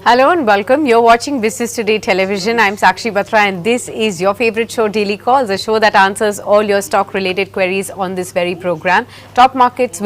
Hello and welcome. You're watching Business Today Television. I'm Sakshi Batra and this is your favorite show, Daily Calls, a show that answers all your stock-related queries on this very program. Top market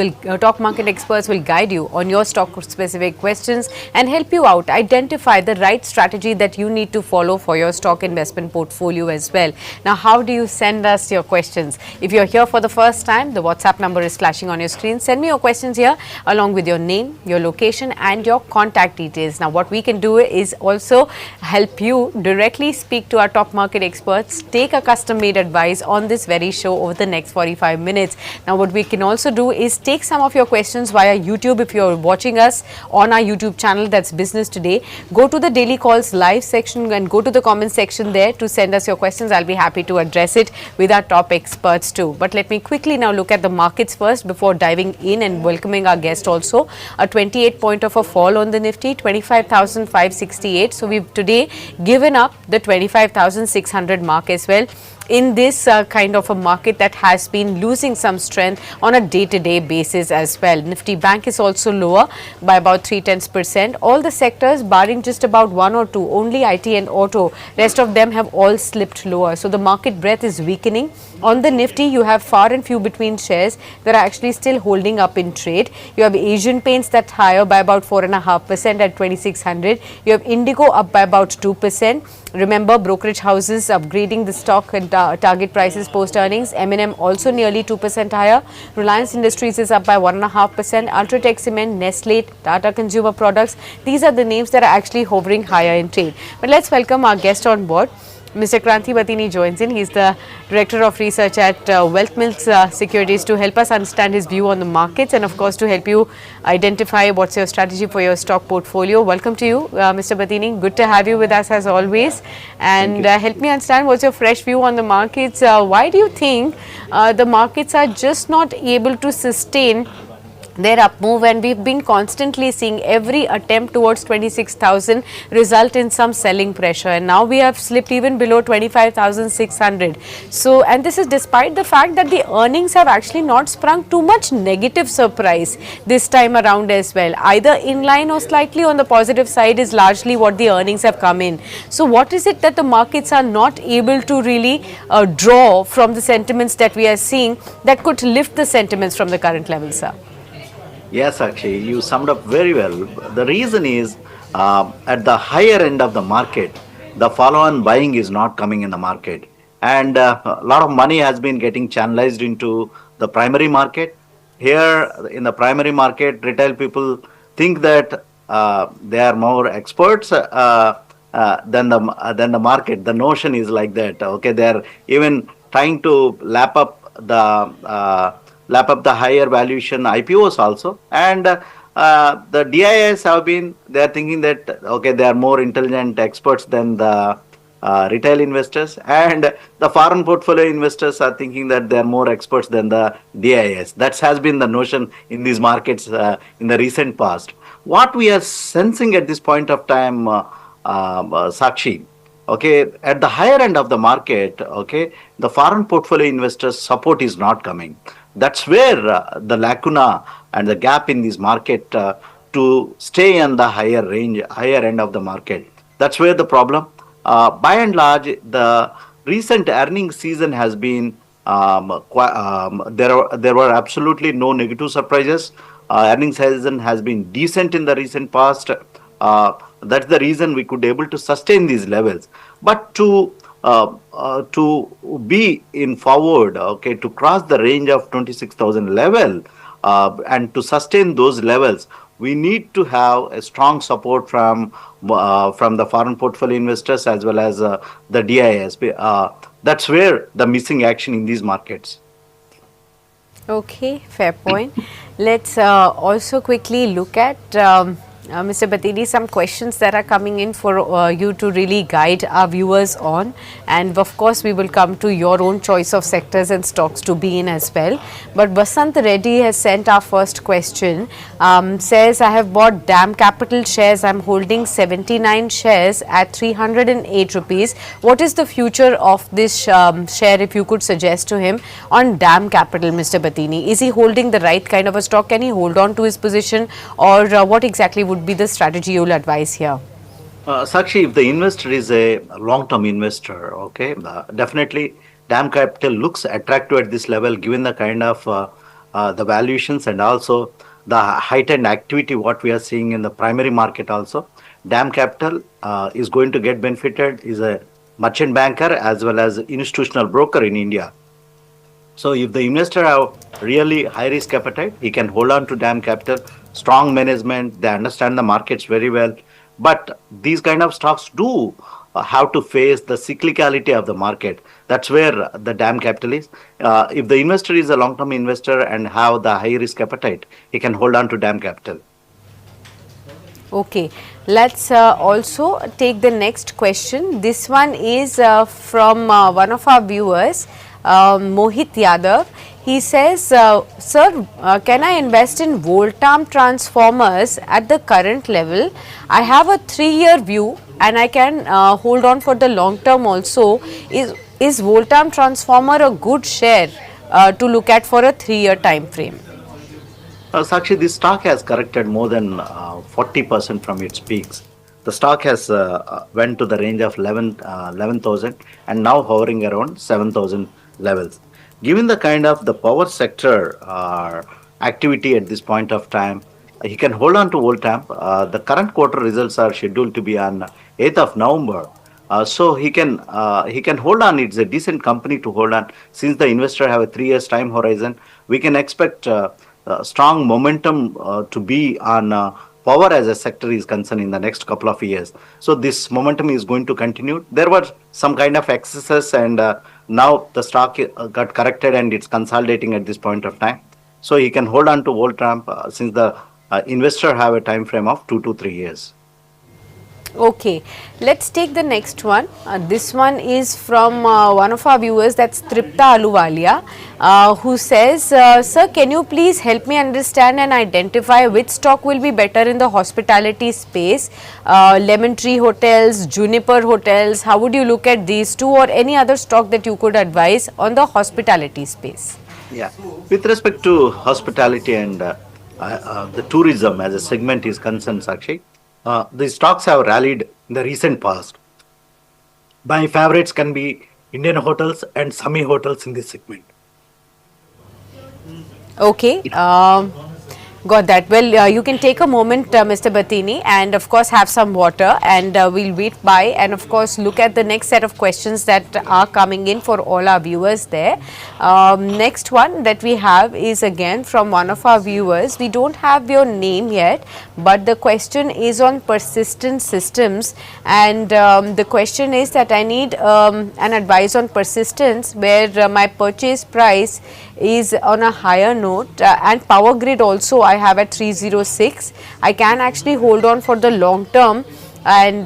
experts will guide you on your stock-specific questions and help you out identify the right strategy that you need to follow for your stock investment portfolio as well. Now, how do you send us your questions? If you're here for the first time, the WhatsApp number is flashing on your screen. Send me your questions here along with your name, your location and your contact details. Now, what we can do is also help you directly speak to our top market experts, take a custom made advice on this very show over the next 45 minutes. Now, what we can also do is take some of your questions via YouTube. If you're watching us on our YouTube channel, that's Business Today, go to the Daily Calls live section and go to the comment section there to send us your questions. I'll be happy to address it with our top experts too. But let me quickly now look at the markets first before diving in and welcoming our guest also. A 28 point of a fall on the Nifty, 25,568. So we've today given up the 25,600 mark as well, in this kind of a market that has been losing some strength on a day-to-day basis as well. Nifty Bank is also lower by about 0.3%. All the sectors barring just about one or two, only IT and auto, rest of them have all slipped lower. So the market breadth is weakening. On the Nifty, you have far and few between shares that are actually still holding up in trade. You have Asian Paints that's higher by about 4.5% at 2,600. You have Indigo up by about 2%. Remember, brokerage houses upgrading the stock and target prices post earnings. M&M also nearly 2% higher. Reliance Industries is up by 1.5%. Ultratech Cement, Nestle, Tata Consumer Products. These are the names that are actually hovering higher in trade. But let's welcome our guest on board. Mr. Kranthi Bathini joins in. He's the Director of Research at Voltamp Securities, to help us understand his view on the markets and of course to help you identify what's your strategy for your stock portfolio. Welcome to you, Mr. Bathini. Good to have you with us as always. And help me understand what's your fresh view on the markets. Why do you think the markets are just not able to sustain their up move, and we've been constantly seeing every attempt towards 26,000 result in some selling pressure, and now we have slipped even below 25,600. So, and this is despite the fact that the earnings have actually not sprung too much negative surprise this time around as well. Either in line or slightly on the positive side is largely what the earnings have come in. So what is it that the markets are not able to really draw from the sentiments that we are seeing that could lift the sentiments from the current levels, sir? Yes, actually, you summed up very well. The reason is at the higher end of the market, the follow-on buying is not coming in the market. And a lot of money has been getting channelized into the primary market. Here in the primary market, retail people think that they are more experts than the market. The notion is like that. Okay, they are even trying to lap up the higher valuation IPOs also, and the DIS have been, they are thinking that okay, they are more intelligent experts than the retail investors, and the foreign portfolio investors are thinking that they are more experts than the DIS. That has been the notion in these markets in the recent past. What we are sensing at this point of time, Sakshi, okay, at the higher end of the market, okay, the foreign portfolio investors support is not coming. That's where the lacuna and the gap in this market to stay on the higher range, higher end of the market. That's where the problem. By and large, the recent earnings season has been there were absolutely no negative surprises. Earnings season has been decent in the recent past. That's the reason we could able to sustain these levels. But to be in forward, okay, to cross the range of 26,000 level and to sustain those levels, we need to have a strong support from the foreign portfolio investors as well as the DIS. That's where the missing action in these markets. Okay, fair point. Let's also quickly look at Mr. Bathini, some questions that are coming in for you to really guide our viewers on, and of course we will come to your own choice of sectors and stocks to be in as well. But Basant Reddy has sent our first question, says, I have bought DAM Capital shares, I am holding 79 shares at 308 rupees. What is the future of this share, if you could suggest to him on DAM Capital, Mr. Bathini? Is he holding the right kind of a stock? Can he hold on to his position, or what exactly would be the strategy you will advise here? Sakshi, if the investor is a long-term investor, okay, definitely DAM capital looks attractive at this level given the kind of the valuations and also the heightened activity what we are seeing in the primary market also. DAM capital is going to get benefited, is a merchant banker as well as institutional broker in India. So if the investor have really high risk appetite, he can hold on to DAM capital, strong management, they understand the markets very well. But these kind of stocks do have to face the cyclicality of the market. That's where the DAM capital is. If the investor is a long-term investor and have the high risk appetite, he can hold on to DAM capital. Okay, let's also take the next question. This one is from one of our viewers, Mohit Yadav. He says, sir, can I invest in Voltamp transformers at the current level? I have a 3-year view and I can hold on for the long term also. Is Voltamp transformer a good share to look at for a 3-year time frame? Sakshi, this stock has corrected more than 40% from its peaks. The stock has went to the range of 11,000 and now hovering around 7,000 levels. Given the kind of the power sector activity at this point of time, he can hold on to Voltamp. The current quarter results are scheduled to be on 8th of November. So he can hold on. It's a decent company to hold on. Since the investor have a 3 years time horizon, we can expect strong momentum to be on power as a sector is concerned in the next couple of years. So this momentum is going to continue. There were some kind of excesses and now the stock got corrected and it's consolidating at this point of time. So he can hold on to Voltamp since the investor have a time frame of 2 to 3 years. Okay, let's take the next one. This one is from one of our viewers, that's Tripta Aluwalia, who says, sir, can you please help me understand and identify which stock will be better in the hospitality space? Lemon Tree Hotels, Juniper Hotels, how would you look at these two or any other stock that you could advise on the hospitality space? Yeah, with respect to hospitality and the tourism as a segment is concerned, Sakshi, the stocks have rallied in the recent past. My favorites can be Indian hotels and Sami hotels in this segment. Okay, got that. Well, you can take a moment, Mr. Bathini, and of course have some water, and we'll wait by and of course look at the next set of questions that are coming in for all our viewers there. Next one that we have is again from one of our viewers. We don't have your name yet, but the question is on persistent systems, and the question is that I need an advice on persistence where my purchase price is on a higher note, and Power Grid also I have at 306. I can actually hold on for the long term, and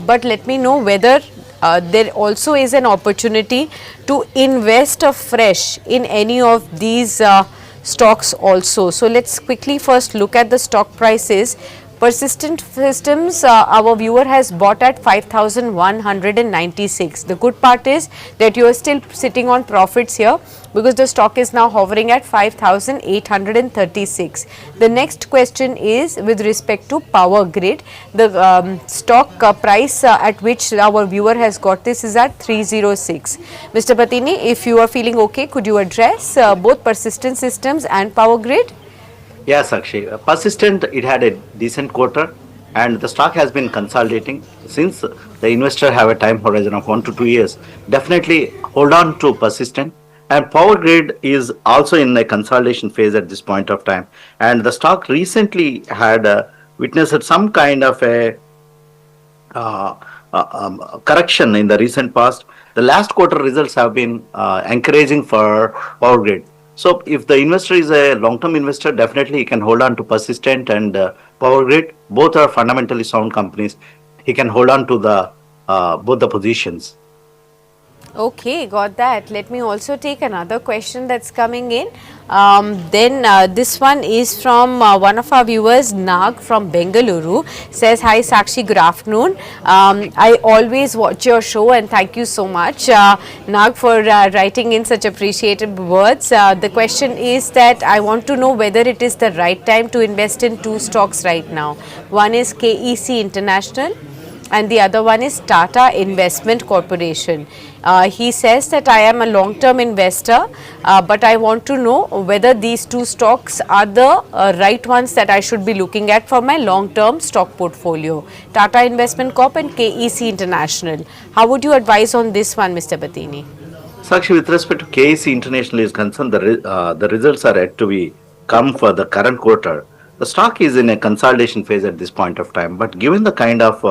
but let me know whether there also is an opportunity to invest afresh in any of these stocks also. So let's quickly first look at the stock prices. Persistent Systems, our viewer has bought at 5,196. The good part is that you are still sitting on profits here because the stock is now hovering at 5,836. The next question is with respect to Power Grid. The stock price at which our viewer has got this is at 306. Mr. Bathini, if you are feeling okay, could you address both Persistent Systems and Power Grid? Yeah, Sakshi. Persistent, it had a decent quarter and the stock has been consolidating since the investor have a time horizon of 1 to 2 years. Definitely hold on to Persistent. And Power Grid is also in a consolidation phase at this point of time. And the stock recently had witnessed some kind of a correction in the recent past. The last quarter results have been encouraging for Power Grid. So if the investor is a long-term investor, definitely he can hold on to Persistent and Power Grid. Both are fundamentally sound companies. He can hold on to the both the positions. Okay, got that. Let me also take another question that's coming in. This one is from one of our viewers, Nag from Bengaluru. Says, hi Sakshi, good afternoon. I always watch your show and thank you so much, Nag, for writing in such appreciated words. The question is that I want to know whether it is the right time to invest in two stocks right now. One is KEC International and the other one is Tata Investment Corporation. He says that I am a long-term investor, but I want to know whether these two stocks are the right ones that I should be looking at for my long-term stock portfolio. Tata Investment Corp and KEC International. How would you advise on this one, Mr. Bathini? Sakshi, with respect to KEC International is concerned, the results are yet to be come for the current quarter. The stock is in a consolidation phase at this point of time, but given the kind of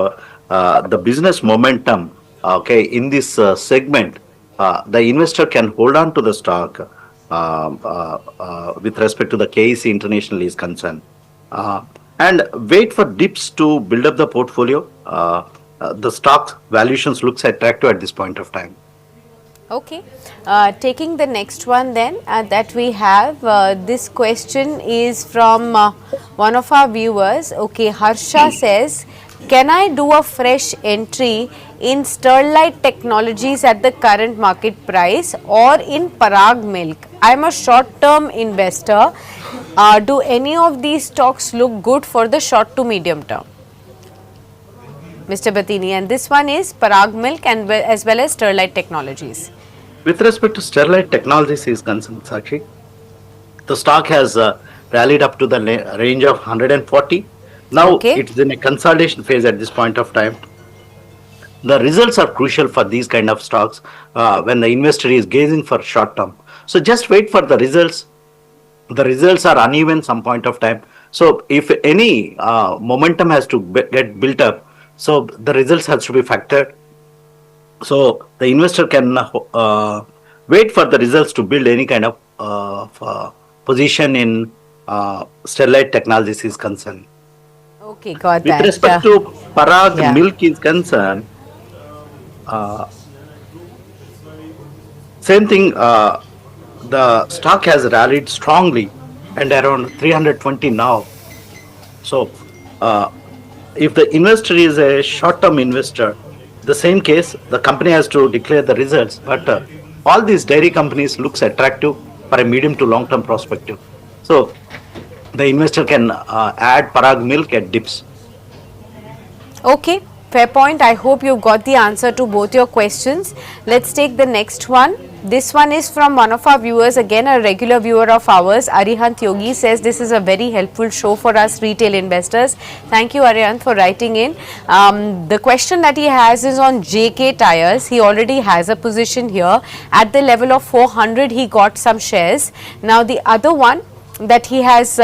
the business momentum, okay, in this segment, the investor can hold on to the stock with respect to the KEC International is concerned, and wait for dips to build up the portfolio. The stock valuations looks attractive at this point of time. Okay, taking the next one then that we have, this question is from one of our viewers. Okay, Harsha says, can I do a fresh entry in Sterlite Technologies at the current market price or in Parag Milk? I am a short term investor. Do any of these stocks look good for the short to medium term? Mr. Bathini, and this one is Parag Milk and as well as Sterlite Technologies. With respect to Sterlite Technologies is concerned, Sakshi, the stock has rallied up to the range of 140. Now it's in a consolidation phase at this point of time. The results are crucial for these kind of stocks when the investor is gazing for short term. So just wait for the results. The results are uneven some point of time. So if any momentum has to get built up, so the results has to be factored. So the investor can wait for the results to build any kind of position in Sterlite Technologies is concerned. Okay, got that. With respect to Parag Milk is concerned, same thing. The stock has rallied strongly and around 320 now. So if the investor is a short-term investor, the same case, the company has to declare the results, but all these dairy companies looks attractive for a medium to long term perspective. So the investor can add Parag Milk at dips. Okay, fair point. I hope you got the answer to both your questions. Let's take the next one. This one is from one of our viewers, again a regular viewer of ours. Arihant Yogi says this is a very helpful show for us retail investors. Thank you, Arihant, for writing in. The question that he has is on JK Tyres. He already has a position here. At the level of 400, he got some shares. Now, the other one that he has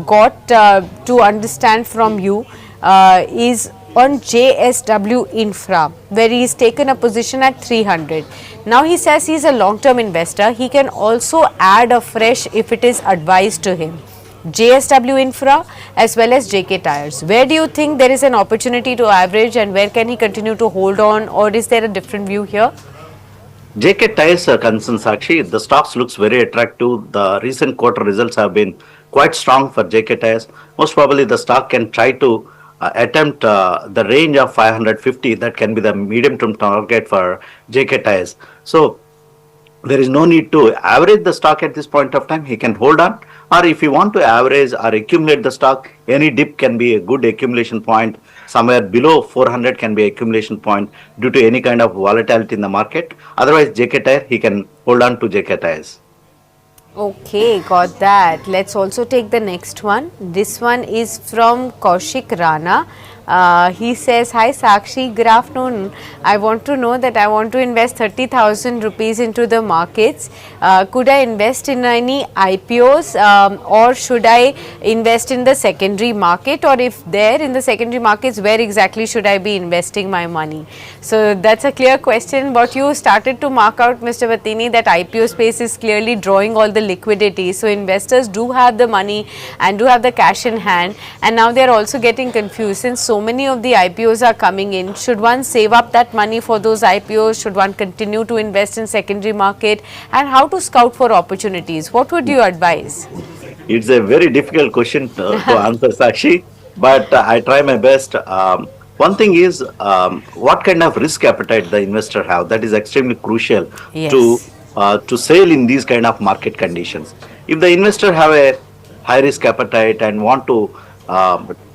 got to understand from you is on JSW Infra, where he is taken a position at 300. Now he says he is a long-term investor. He can also add a fresh if it is advised to him. JSW Infra as well as JK Tyres. Where do you think there is an opportunity to average and where can he continue to hold on, or is there a different view here? JK Tyres are concerned, Sakshi. The stocks looks very attractive. The recent quarter results have been quite strong for JK Tyres. Most probably the stock can try to attempt the range of 550. That can be the medium term target for JK Tyres. So there is no need to average the stock at this point of time. He can hold on, or if you want to average or accumulate the stock, any dip can be a good accumulation point. Somewhere below 400 can be accumulation point due to any kind of volatility in the market. Otherwise, JK Tyre, he can hold on to JK Tyres. Okay, got that. Let's also take the next one. This one is from Kaushik Rana. He says, hi Sakshi, good afternoon. I want to know that I want to invest 30,000 rupees into the markets. Could I invest in any IPOs or should I invest in the secondary market, or if there in the secondary markets, where exactly should I be investing my money? So that's a clear question. But you started to mark out, Mr. Bathini, that IPO space is clearly drawing all the liquidity. So investors do have the money and do have the cash in hand, and now they are also getting confused since so many of the IPOs are coming in. Should one save up that money for those IPOs? Should one continue to invest in secondary market? And how to scout for opportunities? What would you advise? It's a very difficult question to answer, Sakshi, but I try my best. One thing is what kind of risk appetite the investor have. That is extremely crucial to sail in these kind of market conditions. If the investor have a high risk appetite and want to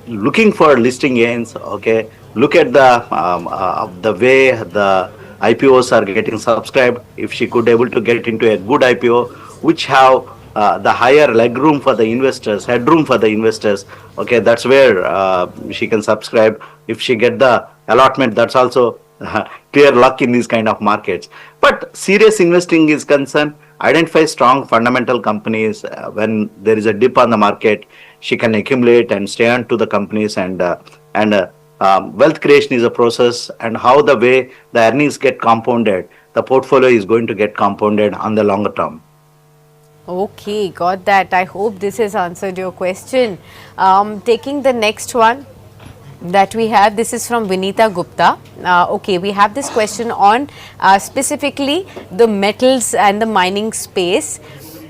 looking for listing gains, okay, look at the way the IPOs are getting subscribed. If she could able to get into a good IPO, which have the higher leg room for the investors, headroom for the investors. Okay, that's where she can subscribe. If she get the allotment, that's also clear luck in these kind of markets. But serious investing is concerned. Identify strong fundamental companies. When there is a dip on the market, she can accumulate and stay on to the companies, and wealth creation is a process, and how the way the earnings get compounded, the portfolio is going to get compounded on the longer term. Okay, got that. I hope this has answered your question. Taking the next one that we have, this is from Vinita Gupta. Okay, we have this question on specifically the metals and the mining space.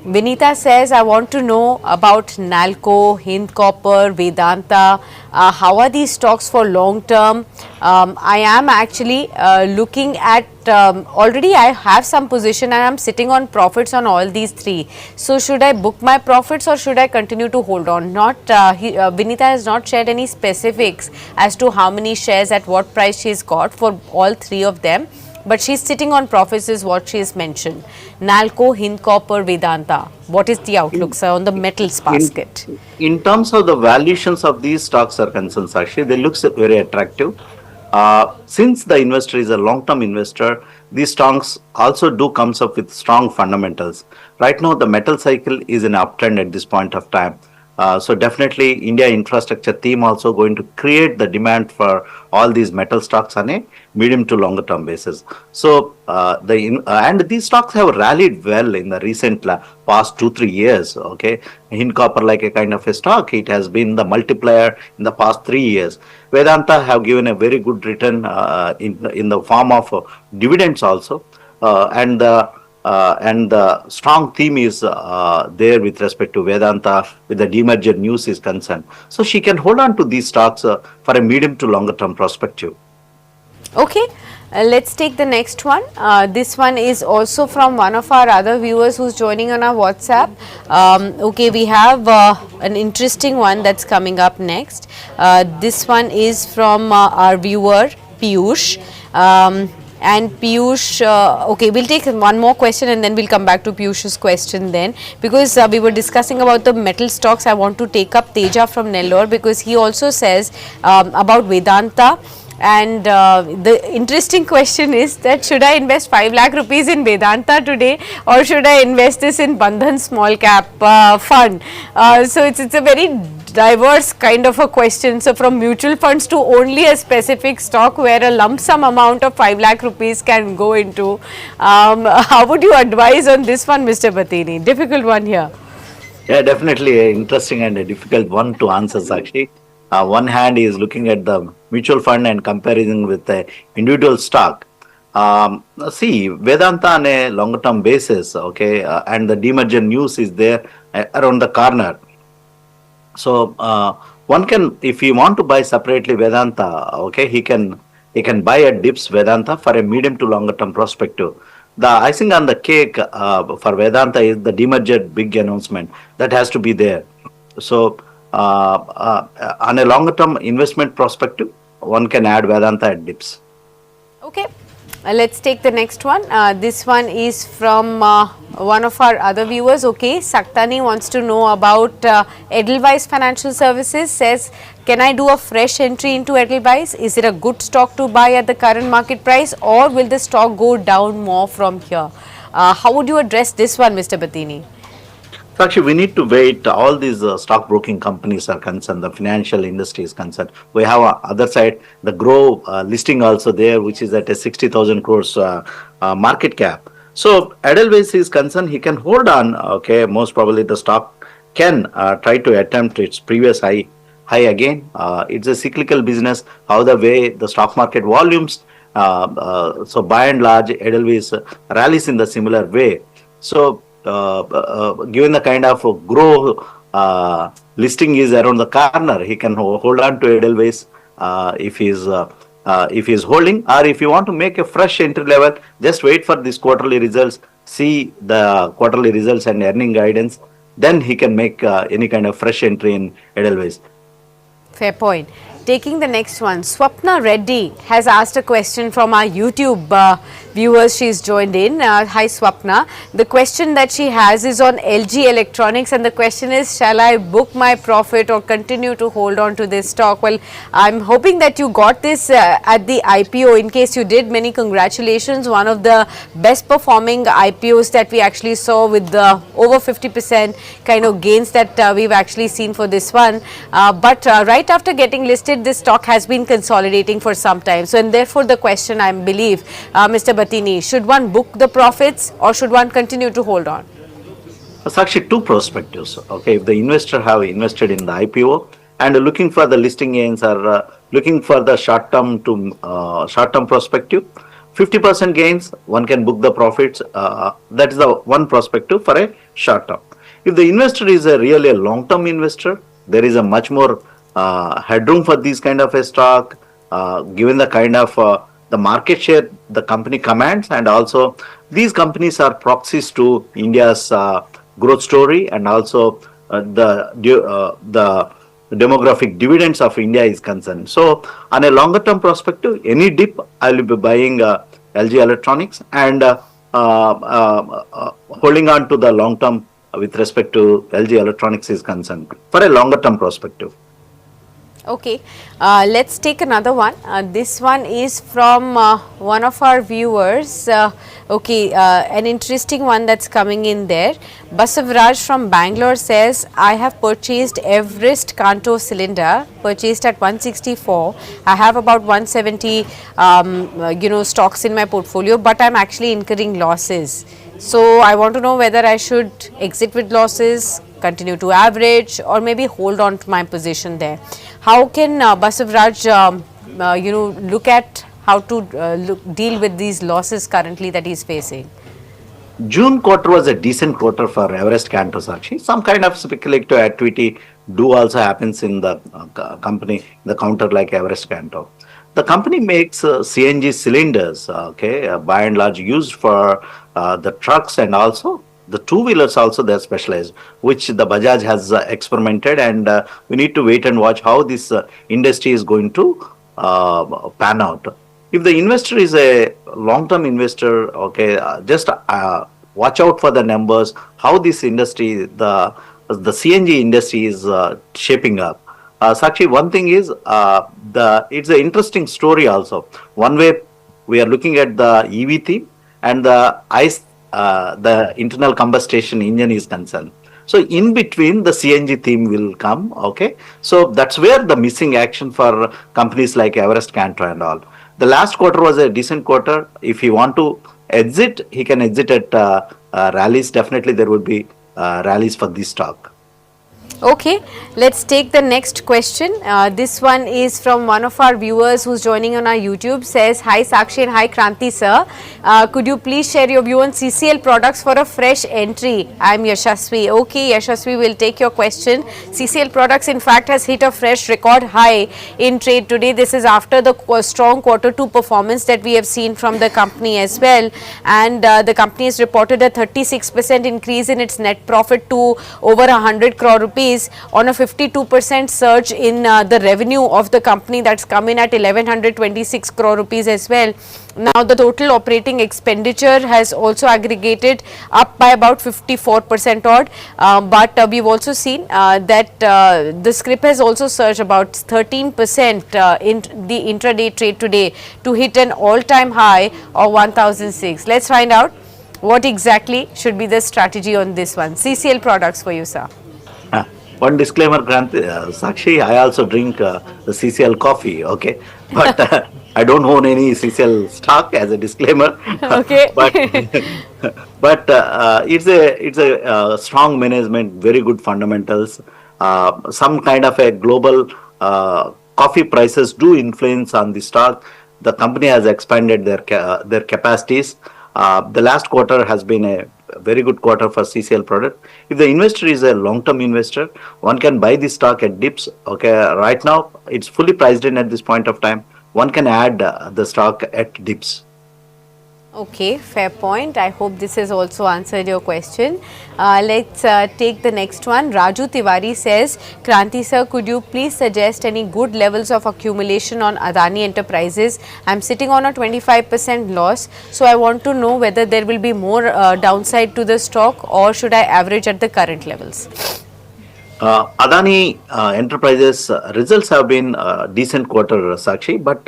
Vinita says, I want to know about Nalco, Hind Copper, Vedanta. How are these stocks for long term? I am actually looking at, already I have some position and I am sitting on profits on all these three. So, should I book my profits or should I continue to hold on? Vinita has not shared any specifics as to how many shares at what price she has got for all three of them. But she's sitting on profits is what she has mentioned. Nalco, Hind Copper, Vedanta. What is the outlook, sir, on the metals basket? In terms of the valuations of these stocks are concerned, Sakshi, they look very attractive. Since the investor is a long-term investor, these stocks also do comes up with strong fundamentals. Right now, the metal cycle is an uptrend at this point of time. So definitely India infrastructure theme also going to create the demand for all these metal stocks on a medium to longer term basis. So and these stocks have rallied well in the recent past 2-3 years. Okay, Hind Copper, like a kind of a stock, it has been the multiplier in the past 3 years. Vedanta have given a very good return in the form of dividends also, and the strong theme is there with respect to Vedanta with the demerger news is concerned. So she can hold on to these stocks for a medium to longer term perspective. Okay, let's take the next one. This one is also from one of our other viewers who's joining on our WhatsApp. Okay, we have an interesting one that's coming up next. This one is from our viewer Piyush. And Piyush, okay, we'll take one more question and then we'll come back to Piyush's question then, because we were discussing about the metal stocks. I want to take up Teja from Nellore because he also says about Vedanta. And the interesting question is that should I invest 5 lakh rupees in Vedanta today or should I invest this in Bandhan small cap fund? So it's a very diverse kind of a question. So from mutual funds to only a specific stock where a lump sum amount of 5 lakh rupees can go into. How would you advise on this one, Mr. Bathini? Difficult one here. Yeah, definitely an interesting and a difficult one to answer, Sakshi. One hand is looking at the mutual fund and comparison with the individual stock. See, Vedanta on a longer term basis, okay, and the demerger news is there around the corner. So one can, if you want to buy separately Vedanta, okay, he can buy at dips Vedanta for a medium to longer term perspective. The icing on the cake for Vedanta is the demerger big announcement that has to be there. So on a longer term investment perspective, one can add Vedanta at dips. Okay, let's take the next one. This one is from one of our other viewers. Okay, Saktani wants to know about Edelweiss Financial Services. Says, can I do a fresh entry into Edelweiss? Is it a good stock to buy at the current market price, or will the stock go down more from here? How would you address this one, Mr. Bathini? So actually, we need to wait. All these stockbroking companies are concerned. The financial industry is concerned. We have other side, the Grow listing also there, which is at a 60,000 crores market cap. So Edelweiss is concerned. He can hold on. Okay, most probably the stock can try to attempt its previous high again. It's a cyclical business. How the way the stock market volumes. So by and large, Edelweiss rallies in the similar way. So given the kind of Grow listing is around the corner, he can hold on to Edelweiss if he's holding, or if you want to make a fresh entry level, just wait for these quarterly results, see the quarterly results and earning guidance, then he can make any kind of fresh entry in Edelweiss. Fair point. Taking the next one, Swapna Reddy has asked a question from our YouTube viewers. She's joined in. Hi Swapna. The question that she has is on LG Electronics, and the question is, shall I book my profit or continue to hold on to this stock? Well, I'm hoping that you got this at the IPO. In case you did, many congratulations. One of the best performing IPOs that we actually saw, with the over 50% kind of gains that we've actually seen for this one. But right after getting listed, this stock has been consolidating for some time. So, and therefore the question, I believe, Mr. Bathini, should one book the profits or should one continue to hold on? Sakshi, two perspectives. Okay, if the investor have invested in the IPO and looking for the listing gains, or looking for the short-term perspective, 50% gains, one can book the profits. That is the one perspective for a short term. If the investor is really a long-term investor, there is a much more headroom for this kind of a stock, given the kind of the market share the company commands, and also these companies are proxies to India's growth story, and also the demographic dividends of India is concerned. So, on a longer term perspective, any dip, I will be buying LG Electronics and holding on to the long term with respect to LG Electronics is concerned for a longer term perspective. Okay, let's take another one. This one is from one of our viewers. An interesting one that's coming in there. Basavraj from Bangalore says, I have purchased Everest Canto cylinder, purchased at 164. I have about 170 stocks in my portfolio, but I'm actually incurring losses. So I want to know whether I should exit with losses, continue to average, or maybe hold on to my position there. How can Basavraj look at how to deal with these losses currently that he's facing? June quarter was a decent quarter for Everest Canto, Sakshi. Some kind of speculative activity do also happens in the company, the counter like Everest Canto. The company makes CNG cylinders, by and large used for the trucks, and also the two-wheelers also they are specialized, which the Bajaj has experimented, and we need to wait and watch how this industry is going to pan out. If the investor is a long-term investor, just watch out for the numbers, how this industry, the CNG industry is shaping up. Sakshi, one thing is, it's an interesting story also. One way we are looking at the EV theme, and the ICE, the internal combustion engine is concerned. So in between, the CNG theme will come. So that's where the missing action for companies like Everest Canto and all. The last quarter was a decent quarter. If he want to exit, he can exit at rallies. Definitely there would be rallies for this stock. Okay, let's take the next question. This one is from one of our viewers who's joining on our YouTube. Says, hi Sakshi and hi Kranthi sir. Could you please share your view on CCL Products for a fresh entry? I'm Yashasvi. Okay, Yashasvi, will take your question. CCL Products in fact has hit a fresh record high in trade today. This is after the strong Q2 performance that we have seen from the company as well. And the company has reported a 36% increase in its net profit to over 100 crore rupees, on a 52% surge in the revenue of the company that's come in at 1126 crore rupees as well. Now the total operating expenditure has also aggregated up by about 54% odd, but we've also seen that the scrip has also surged about 13% in the intraday trade today to hit an all-time high of 1006. Let's find out what exactly should be the strategy on this one. CCL Products for you, sir. One disclaimer, Sakshi, I also drink the CCL coffee, but I don't own any CCL stock as a disclaimer. Okay. but it's a strong management, very good fundamentals. Some kind of a global coffee prices do influence on the stock. The company has expanded their capacities. The last quarter has been a very good quarter for CCL product. If the investor is a long-term investor, one can buy the stock at dips. Right now it's fully priced in at this point of time. One can add the stock at dips. Okay, fair point. I hope this has also answered your question. Let's take the next one. Raju Tiwari says, Kranthi sir, could you please suggest any good levels of accumulation on Adani Enterprises? I'm sitting on a 25% loss, so I want to know whether there will be more downside to the stock, or should I average at the current levels? Adani Enterprises results have been decent quarter, Sakshi, but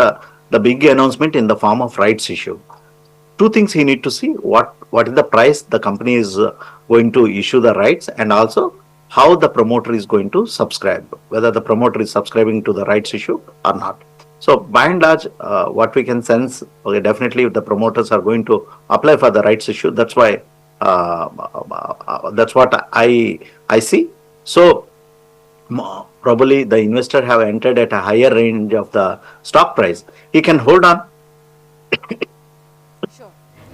the big announcement in the form of rights issue. Two things you need to see: what is the price the company is going to issue the rights, and also how the promoter is going to subscribe, whether the promoter is subscribing to the rights issue or not. So by and large, what we can sense, okay, definitely if the promoters are going to apply for the rights issue, that's why that's what I see. So probably the investor have entered at a higher range of the stock price. He can hold on.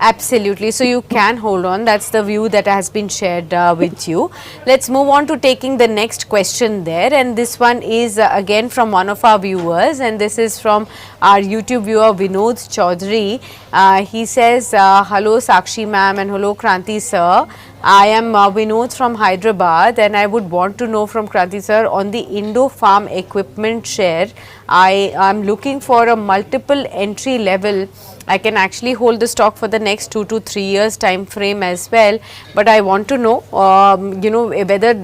Absolutely. So you can hold on. That's the view that has been shared with you. Let's move on to taking the next question there. And this one is again from one of our viewers. And this is from our YouTube viewer Vinod Chaudhary. He says, hello Sakshi ma'am and hello Kranthi sir. I am Vinod from Hyderabad and I would want to know from Kranthi sir on the Indo Farm equipment share. I am looking for a multiple entry level. I can actually hold the stock for the next 2 to 3 years time frame as well, but I want to know whether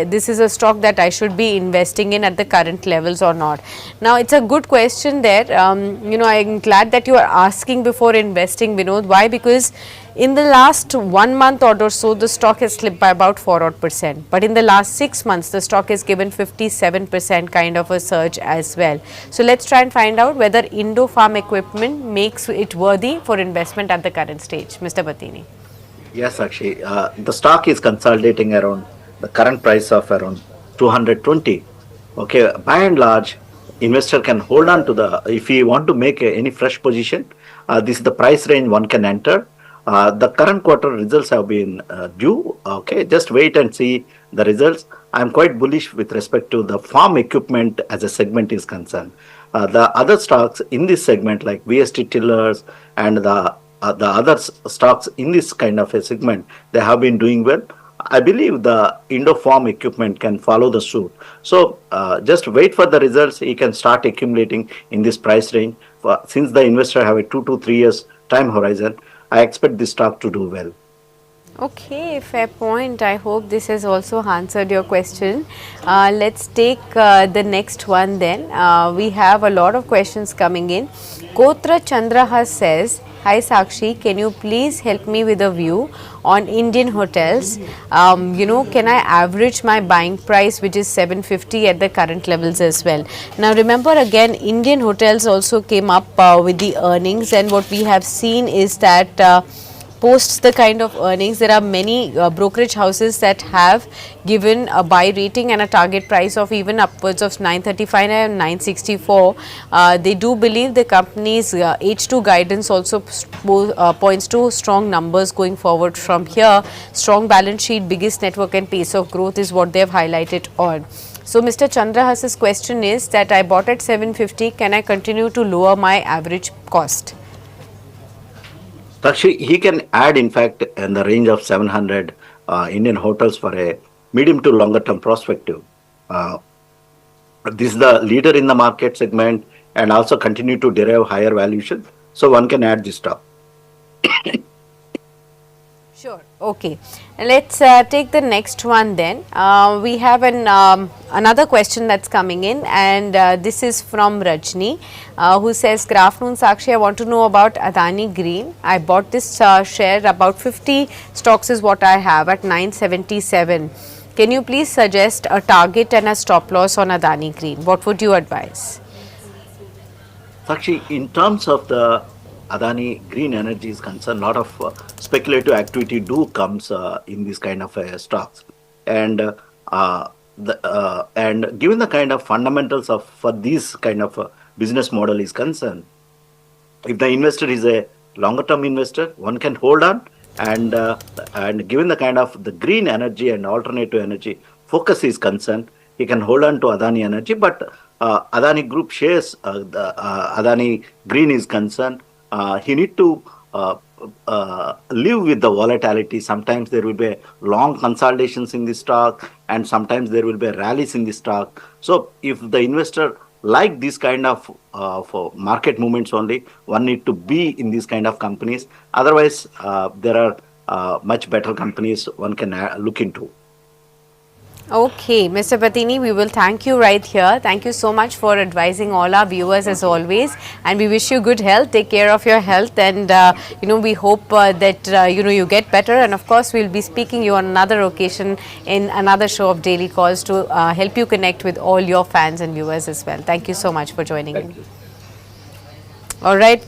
this is a stock that I should be investing in at the current levels or not. Now it's a good question there. I'm glad that you are asking before investing, Vinod. Why? Because in the last 1 month or so, the stock has slipped by about 4%. But in the last 6 months, the stock has given 57% kind of a surge as well. So let's try and find out whether Indo Farm equipment makes it worthy for investment at the current stage. Mr. Bathini. Yes, actually, the stock is consolidating around the current price of around 220. Okay, by and large, investor can hold on to the, if he want to make any fresh position, this is the price range one can enter. The current quarter results have been due. Okay, just wait and see the results. I am quite bullish with respect to the farm equipment as a segment is concerned. The other stocks in this segment like VST tillers and the other stocks in this kind of a segment, they have been doing well. I believe the Indo Farm equipment can follow the suit. So just wait for the results. He can start accumulating in this price range. Since the investor have a 2 to 3 years time horizon, I expect this stock to do well. Okay, fair point. I hope this has also answered your question. Let's take the next one then. We have a lot of questions coming in. Kotra Chandraha says, hi Sakshi, can you please help me with a view on Indian hotels? Can I average my buying price, which is 750 at the current levels as well? Now remember again, Indian hotels also came up with the earnings, and what we have seen is that post the kind of earnings, there are many brokerage houses that have given a buy rating and a target price of even upwards of 935 and 964. They do believe the company's H2 guidance also points to strong numbers going forward from here. Strong balance sheet, biggest network and pace of growth is what they have highlighted on. So Mr. Chandrahas's question is that I bought at 750, can I continue to lower my average cost? Actually, he can add, in fact, in the range of 700 Indian hotels for a medium to longer term perspective. This is the leader in the market segment and also continue to derive higher valuation. So one can add this stock. Sure. Okay. Let's take the next one then. We have another question that's coming in, and this is from Rajni, who says, good afternoon Sakshi, I want to know about Adani Green. I bought this share, about 50 stocks is what I have at 977. Can you please suggest a target and a stop loss on Adani Green? What would you advise? Actually, in terms of the Adani Green Energy is concerned, a lot of speculative activity comes in these kind of stocks, and given the kind of fundamentals for this kind of business model is concerned, if the investor is a longer term investor, one can hold on, and given the kind of the green energy and alternative energy focus is concerned, he can hold on to Adani Energy. But Adani Group shares, the Adani Green is concerned, he need to live with the volatility. Sometimes there will be long consolidations in the stock, and sometimes there will be rallies in the stock. So if the investor like this kind of for market movements only, one need to be in these kind of companies. Otherwise, there are much better companies one can look into. Okay, Mr. Bathini, we will thank you right here. Thank you so much for advising all our viewers as always, and we wish you good health. Take care of your health, and we hope that you get better. And of course, we'll be speaking you on another occasion in another show of Daily Calls to help you connect with all your fans and viewers as well. Thank you so much for joining in. All right.